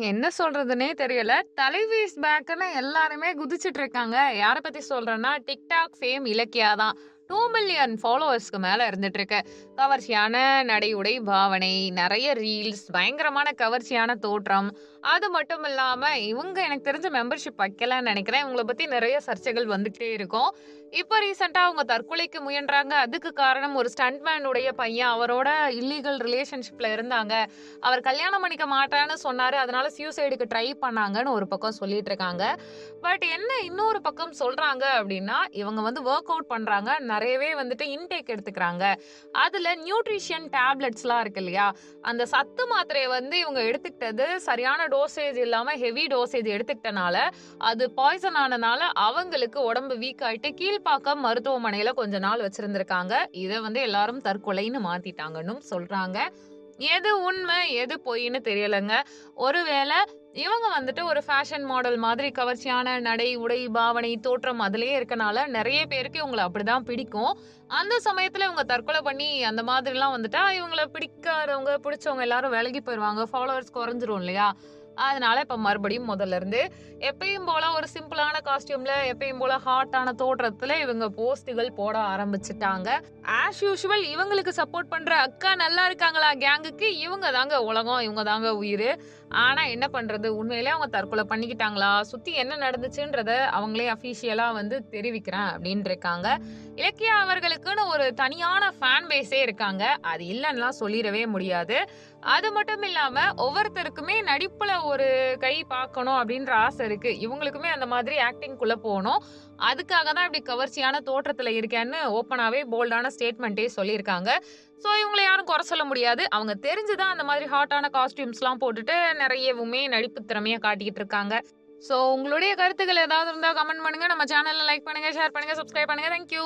என்ன சொல்றதுன்னே தெரியல. தலைவி இஸ் பேக்குன்னு எல்லாருமே குதிச்சுட்டு இருக்காங்க. யார பத்தி சொல்றேன்னா, TikTok ஃபேம் இலக்கியா தான். 2 மில்லியன் ஃபாலோவர்ஸ்க்கு மேல இருந்துட்டு இருக்கு. கவர்ச்சியான நடை, உடை, பாவனை, நெறைய ரீல்ஸ், பயங்கரமான கவர்ச்சியான தோற்றம். அது மட்டும் இல்லாம, இவங்க எனக்கு தெரிஞ்சு மெம்பர்ஷிப் வைக்கலன்னு நெனைக்கிறேன். இவங்கள பத்தி நெறைய சர்ச்சைகள் வந்துகிட்டே இருக்கும். இப்ப ரீசென்ட்டா அவங்க தற்கொலைக்கு முயன்றாங்க. அதுக்கு காரணம் ஒரு ஸ்டண்ட்மேன் உடைய பையன். அவரோட இல்லீகல் ரிலேஷன்ஷிப்ல இருந்தாங்க. அவர் கல்யாணம் பண்ணிக்க மாட்டேன்னு சொன்னாரு. அதனால சூசைடுக்கு ட்ரை பண்ணாங்கன்னு ஒரு பக்கம் சொல்லிட்டு இருக்காங்க. பட் என்ன இன்னொரு பக்கம் சொல்றாங்க அப்டின்னா, இவங்க வந்து வொர்க் அவுட் பண்றாங்க. நெறையவே வந்துட்டு இன்டேக் எடுத்துக்கிறாங்க. அதுல நியூட்ரிஷன் டேப்லெட்ஸ்லாம் இருக்கு இல்லையா? அந்த சத்து மாத்திரைய வந்து இவங்க எடுத்துக்கிட்டது சரியான டோசேஜ் இல்லாம ஹெவி டோசேஜ் எடுத்துக்கிட்டனால, அது பாய்சன் ஆனனால அவங்களுக்கு உடம்பு வீக் ஆயிட்டு கீழ்ப்பாக்கம் மருத்துவமனையில கொஞ்ச நாள் வச்சிருந்திருக்காங்க. இத வந்து எல்லாரும் தற்கொலைன்னு மாத்திட்டாங்கன்னும் சொல்றாங்க. எது உண்மை, எது பொய்ன்னு தெரியலங்க. ஒருவேள இவங்க வந்துட்டு ஒரு ஃபேஷன் மாடல் மாதிரி கவர்ச்சியான நடை, உடை, பாவனை, தோற்றம் அதிலேயே இருக்கனால நெறைய பேருக்கு இவங்கள அப்படிதான் பிடிக்கும். அந்த சமயத்துல இவங்க தற்கொலை பண்ணி அந்த மாதிரிலாம் வந்துட்டா, இவங்கள பிடிக்காதவங்க, பிடிச்சவங்க எல்லாரும் விலகி போயிருவாங்க. ஃபாலோவர்ஸ் குறைஞ்சிரும் இல்லையா? அதனால இப்ப மறுபடியும் முதல்ல இருந்து எப்பயும் போல ஒரு சிம்பிளான காஸ்டியூம்ல, எப்பயும் போல ஹாட்டான தோற்றத்துல இவங்க போஸ்ட்டுகள் போட ஆரம்பிச்சுட்டாங்க. ஆஸ் யூசுவல் இவங்களுக்கு சப்போர்ட் பண்ற அக்கா நல்லா இருக்காங்களா கேங்குக்கு இவங்க தாங்க உலகம், இவங்க தாங்க உயிரு. ஆனா என்ன பண்றது? உண்மையிலேயே அவங்க தற்கொலை பண்ணிக்கிட்டாங்களா? சுத்தி என்ன நடந்துச்சுன்றத அவங்களே அஃபிஷியலா வந்து தெரிவிக்கிறேன் அப்படின்னு இருக்காங்க. இலக்கியா அவர்களுக்குன்னு ஒரு தனியான ஃபேன் பேஸே இருக்காங்க. அது இல்லன்னுலாம் சொல்லிறவே முடியாது. அது மட்டும் இல்லாம ஒவ்வொருத்தருக்குமே நடிப்புல ஒரு கை பார்க்கணும் அப்படின்ற ஆசை இருக்கு. இவங்களுக்குமே அந்த மாதிரி ஆக்டிங்குள்ள போணும். அதுக்காக தான் இப்படி கவர்ச்சியான தோற்றத்துல இருக்கேன்னு ஓப்பனாவே போல்டான ஸ்டேட்மெண்ட்டே சொல்லியிருக்காங்க. ஸோ இவங்கள யாரும் குறை சொல்ல முடியாது. அவங்க தெரிஞ்சு தான் அந்த மாதிரி ஹாட்டான காஸ்டியூம்ஸ்லாம் போட்டுட்டு நெறையவுமே நடிப்பு திறமைய காட்டிக்கிட்டு இருக்காங்க. ஸோ உங்களுடைய கருத்துக்கள் ஏதாவது இருந்தா கமெண்ட் பண்ணுங்க. நம்ம சேனல்ல லைக் பண்ணுங்க, ஷேர் பண்ணுங்க, சப்ஸ்கிரைப் பண்ணுங்க. Thank you.